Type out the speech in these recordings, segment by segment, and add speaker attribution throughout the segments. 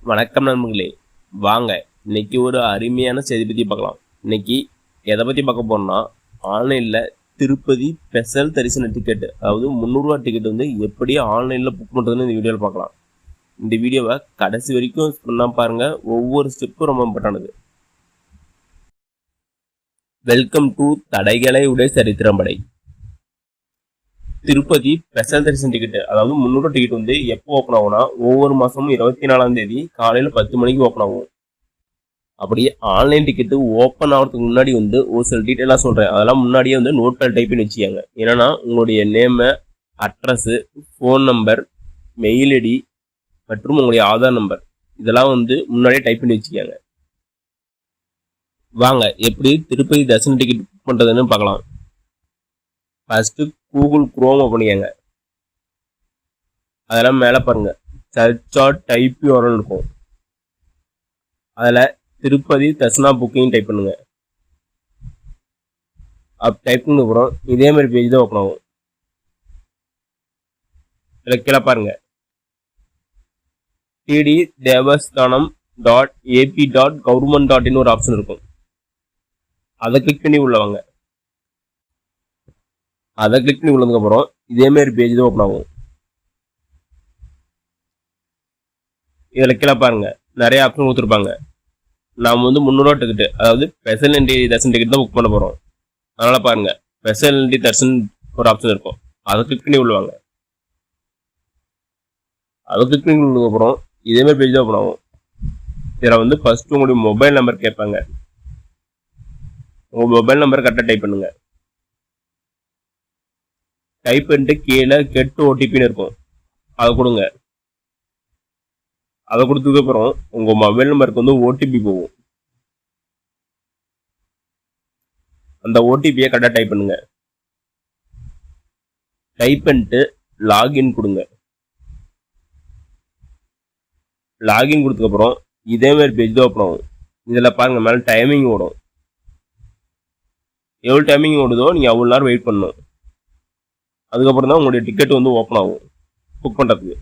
Speaker 1: வணக்கம் நண்பர்களே, வாங்க இன்னைக்கு ஒரு அருமையான செய்தி பற்றி பார்க்கலாம். இன்னைக்கு எதை பற்றி பார்க்க போறோம்னா, ஆன்லைனில் திருப்பதி ஸ்பெஷல் தரிசன டிக்கெட், அதாவது 300 ரூபா டிக்கெட் வந்து எப்படி ஆன்லைனில் புக் பண்ணுறதுன்னு இந்த வீடியோவில் பார்க்கலாம். இந்த வீடியோவை கடைசி வரைக்கும் பண்ணால் பாருங்க, ஒவ்வொரு ஸ்டெப்பும் ரொம்ப இம்பார்ட்டானது. வெல்கம் டு தடைகளை உடைய சரித்திரம் படை. திருப்பதி ஸ்பெஷல் தரிசன டிக்கெட், அதாவது 300 டிக்கெட் வந்து எப்போ ஓப்பன் ஆகும்னா, ஒவ்வொரு மாதமும் 24ஆம் தேதி காலையில் 10 மணிக்கு ஓப்பன் ஆகும். அப்படியே ஆன்லைன் டிக்கெட்டு ஓப்பன் ஆகிறதுக்கு முன்னாடி வந்து ஒரு சில டீட்டெயிலாக சொல்கிறேன். அதெல்லாம் முன்னாடியே வந்து நோட் பேட் டைப் பண்ணி வச்சுக்காங்க. என்னன்னா, உங்களுடைய name, address, phone number, mail ID மற்றும் உங்களுடைய ஆதார் நம்பர் இதெல்லாம் வந்து முன்னாடியே டைப் பண்ணி வச்சுக்காங்க. வாங்க எப்படி திருப்பதி தரிசன டிக்கெட் புக் பண்ணுறதுன்னு பார்க்கலாம். ஃபஸ்ட்டு கூகுள் குரோம் பண்ணிக்கங்க. அதெல்லாம் மேலே பாருங்க, சர்ச் ஆர் டைப் யூஆர்எல் இருக்கும். அதில் திருப்பதி தர்சனா புக்கிங் டைப் பண்ணுங்க. டைப் பண்ணதுக்கப்புறம் இதே மாதிரி பேஜ் தான் ஓப்பன் ஆகும். இதில் கீழே பாருங்க, டிடி தேவஸ்தானம் .ap.government.in ஒரு ஆப்ஷன் இருக்கும். அதை கிளிக் பண்ணி உள்ளவாங்க. அதை கிளிக் பண்ணி உள்ளதுக்கப்புறம் இதே மாதிரி பேஜ் தான் ஓப்பன் ஆகும். இதில் கீழே பாருங்க, நிறைய ஆப்ஷன் கொடுத்துருப்பாங்க. நாம் வந்து 300 ரூபா டிக்கெட்டு, அதாவது ஸ்பெஷல் என்ட்ரி தர்ஷன் டிக்கெட் தான் புக் பண்ண போகிறோம். அதனால் பாருங்க, ஸ்பெஷல் என்ட்ரி தர்ஷன் ஒரு ஆப்ஷன் இருக்கும். அதை கிளிக் பண்ணி உள்ளவாங்க. அதை கிளிக் பண்ணி உள்ளதுக்கப்புறம் இதே மாதிரி பேஜ் தான் ஓப்பன் ஆகும். இதில் வந்து ஃபர்ஸ்ட் உங்களுடைய மொபைல் நம்பர் கேட்பாங்க. உங்கள் மொபைல் நம்பர் கரெக்டாக டைப் பண்ணுங்க. டைப் பண்ணிட்டு கீழே கெட் ஓடிபின்னு இருக்கும், அதை கொடுங்க. அதை கொடுத்ததுக்கப்புறம் உங்கள் மொபைல் நம்பருக்கு வந்து ஓடிபி போகும். அந்த ஓடிபியை கரெக்டாக டைப் பண்ணுங்க. டைப் பண்ணிட்டு லாகின் கொடுங்க. லாகின் கொடுத்ததுக்கப்புறம் இதே மாதிரி பேஜ் தான் ஓப்பன் ஆகும். இதில் பாருங்கள், மேலே டைமிங் ஓடும். எவ்வளோ டைமிங் ஓடுதோ நீங்கள் அவ்வளோ நேரம் வெயிட் பண்ணணும். அதுக்கப்புறம் தான் உங்களுடைய டிக்கெட் வந்து ஓப்பன் ஆகும் புக் பண்ணுறதுக்கு.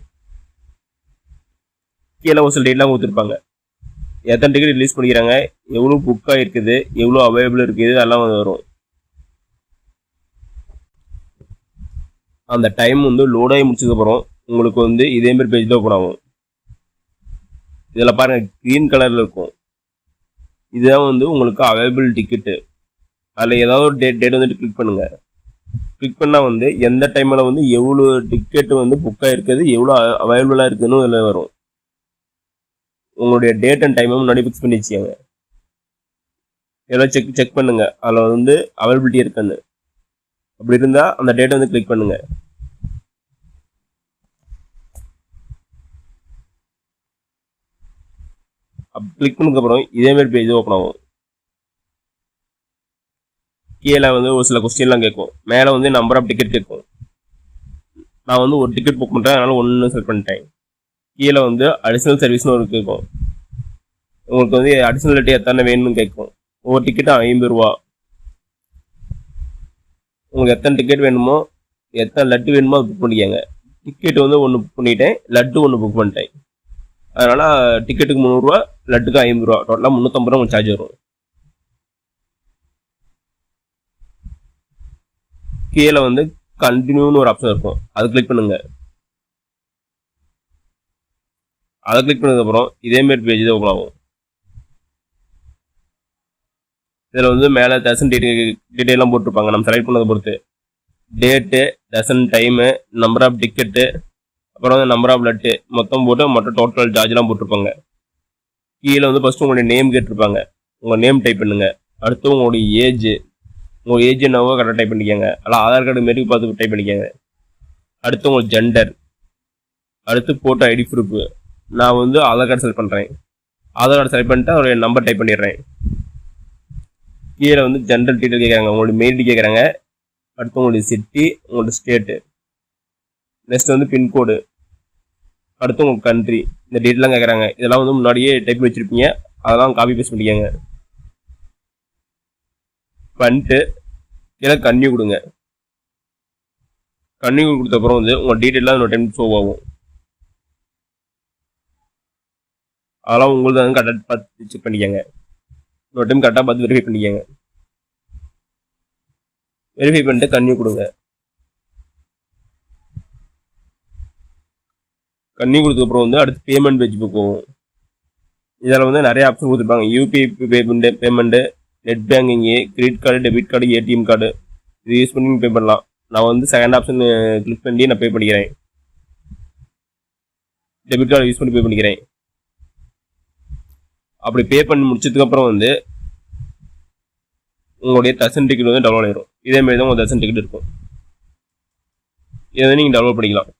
Speaker 1: கீழே ஒரு சில டேட்லாம் கொடுத்துருப்பாங்க. எத்தனை டிக்கெட் ரிலீஸ் பண்ணிக்கிறாங்க, எவ்வளோ புக் ஆகிருக்குது, எவ்வளோ அவைலபிள் இருக்குது, அதெல்லாம் வந்து வரும். அந்த டைம் வந்து லோட் ஆகி முடிச்சதுக்கப்புறம் உங்களுக்கு வந்து இதேமாரி பேஜ் தான் ஓப்பன் ஆகும். இதில் பாருங்கள், க்ரீன் கலரில் இருக்கும். இதுதான் வந்து உங்களுக்கு அவைலபிள் டிக்கெட்டு. அதில் ஏதாவது ஒரு டேட் வந்துட்டு கிளிக் பண்ணுங்கள். கிளிக் பண்ணால் வந்து எந்த டைமில் வந்து எவ்வளோ டிக்கெட்டு வந்து புக் ஆகிருக்குது, எவ்வளோ அவைலபிளாக இருக்குதுன்னு இதில் வரும். உங்களுடைய டேட் அண்ட் டைமை முன்னாடி ஃபிக்ஸ் பண்ணி வச்சுக்கோங்க. எல்லாம் செக் பண்ணுங்க, அதில் வந்து அவைலபிலிட்டி இருக்குன்னு. அப்படி இருந்தால் அந்த டேட்டை வந்து கிளிக் பண்ணுங்க. கிளிக் பண்ணதுக்கப்புறம் இதேமாரி பேஜ் ஓப்பன் ஆகும். கீழே வந்து ஒரு சில கொஸ்டின்லாம் கேட்கும். மேலே வந்து நம்பர் ஆஃப் டிக்கெட் கேட்கும். நான் வந்து ஒரு டிக்கெட் புக் பண்ணுறேன், அதனால் 1 செலக்ட் பண்ணிட்டேன். கீழே வந்து அடிஷ்னல் சர்வீஸ்னு ஒரு கேட்கும். உங்களுக்கு வந்து அடிஷ்னல் லெட்டு எத்தனை வேணும்னு கேட்கும். ஒவ்வொரு டிக்கெட்டும் 50 ரூபா. உங்களுக்கு எத்தனை டிக்கெட் வேணுமோ, எத்தனை லட்டு வேணுமோ அது புக் பண்ணிக்கோங்க. டிக்கெட் வந்து 1 புக் பண்ணிட்டேன், லட்டு 1 புக் பண்ணிட்டேன். அதனால் டிக்கெட்டுக்கு 300 ரூபா, லட்டுக்கு 50 ரூபா, டோட்டலாக 350 ரூபா உங்களுக்கு சார்ஜ் வரும். கீழே வந்து கண்டினியூன்னு ஒரு ஆப்ஷன் இருக்கும், அதை கிளிக் பண்ணுங்க. அதை கிளிக் பண்ணதுக்கப்புறம் இதேமாரி பேஜ் தான் ஓப்பன் ஆகும். இதில் வந்து மேலே தர்சன் டீட்டெயிலாம் போட்டிருப்பாங்க, நம்ம செலக்ட் பண்ணதை பொறுத்து. Date, darshan time, number of ticket, அப்புறம் வந்து நம்பர் ஆஃப் லட்டு மொத்தம் போட்டு மொத்தம் டோட்டல் சார்ஜ்லாம் போட்டிருப்பாங்க. கீழே வந்து ஃபஸ்ட்டு உங்களுடைய நேம் கேட்டிருப்பாங்க. உங்கள் நேம் டைப் பண்ணுங்க. அடுத்து உங்களுடைய ஏஜ், உங்கள் ஏஜ் என்னவோ கரெக்டாக டைப் பண்ணிக்கோங்க. அதெல்லாம் ஆதார் கார்டு மாரி பார்த்து டைப் பண்ணிக்கோங்க. அடுத்து உங்களுக்கு ஜெண்டர், அடுத்து ஃபோட்டோ ஐடி ப்ரூஃபு. நான் வந்து ஆதார் கார்டு செலக்ட் பண்ணுறேன். ஆதார் கார்டு செலக்ட் பண்ணிட்டு அவருடைய நம்பர் டைப் பண்ணிடுறேன். கீழே வந்து ஜென்ரல் டீட்டெயில் கேட்குறாங்க, உங்களுடைய மெயில் ஐடி கேட்குறாங்க. அடுத்து உங்களுடைய சிட்டி, உங்களுடைய ஸ்டேட்டு, நெக்ஸ்ட் வந்து பின்கோடு, அடுத்து உங்கள் கண்ட்ரி, இந்த டீட்டெயிலாம் கேட்குறாங்க. இதெல்லாம் வந்து முன்னாடியே டைப் வச்சுருப்பீங்க, அதெல்லாம் காப்பி பேஸ்ட் பண்ணிக்கோங்க. பண்ணிட்டு கீழே கன்னியூ கொடுங்க. கன்னியூ கொடுத்தப்பறம் வந்து உங்கள் டீட்டெயிலாக இன்னொரு டைம் ஷோ ஆகும். அதெல்லாம் உங்களுக்கு வந்து கரெக்டாக பார்த்து செக் பண்ணிக்கோங்க. ஒரு டைம் கரெக்டாக பார்த்து வெரிஃபை பண்ணிக்கோங்க. வெரிஃபை பண்ணிட்டு கன்னியூ கொடுங்க. கன்னியூ கொடுத்ததுக்கப்புறம் வந்து அடுத்து பேமெண்ட் பேஜ் போகும். இதில் வந்து நிறைய ஆப்ஷன் கொடுத்துருப்பாங்க. UPI payment, net banking, credit card, debit card, ATM card இது யூஸ் பண்ணி பே பண்ணலாம். நான் வந்து செகண்ட் ஆப்ஷன் கிளிக் பண்ணி நான் பே பண்ணிக்கிறேன். டெபிட் கார்டு யூஸ் பண்ணி பே பண்ணிக்கிறேன். அப்படி பே பண்ணி முடிச்சதுக்கப்புறம் வந்து உங்களுடைய தர்சன் டிக்கெட் வந்து டவுன்லோட் ஆயிடும். இதேமாரி தான் உங்கள் தர்சன் டிக்கெட் இருக்கும். இதை வந்து நீங்கள் டவுன்லோட் பண்ணிக்கலாம்.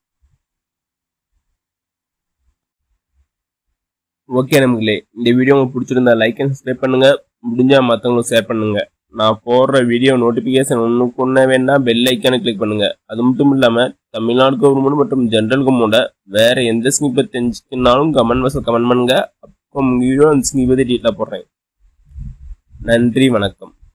Speaker 1: ஓகே நம்மளே, இந்த வீடியோ உங்களுக்கு பிடிச்சிருந்தா லைக் அண்ட் சப்ஸ்கிரைப் பண்ணுங்கள். முடிஞ்சால் மற்றவங்களுக்கு ஷேர் பண்ணுங்கள். நான் போடுற வீடியோ நோட்டிஃபிகேஷன் ஒன்றுக்கு வேணா பெல் ஐக்கானை கிளிக் பண்ணுங்கள். அது மட்டும் இல்லாமல் தமிழ்நாடு கவர்மெண்ட் மற்றும் ஜென்ரல் கவர்மெண்ட்டை வேறு எந்த ஸ்கீம் பற்றி தெரிஞ்சுக்கினாலும் கமெண்ட் பாக்ஸில் கமெண்ட் பண்ணுங்கள். அப்போ வீடியோ அந்த ஸ்கீம் பற்றி டீட்டெயிலாக போடுறேன். நன்றி, வணக்கம்.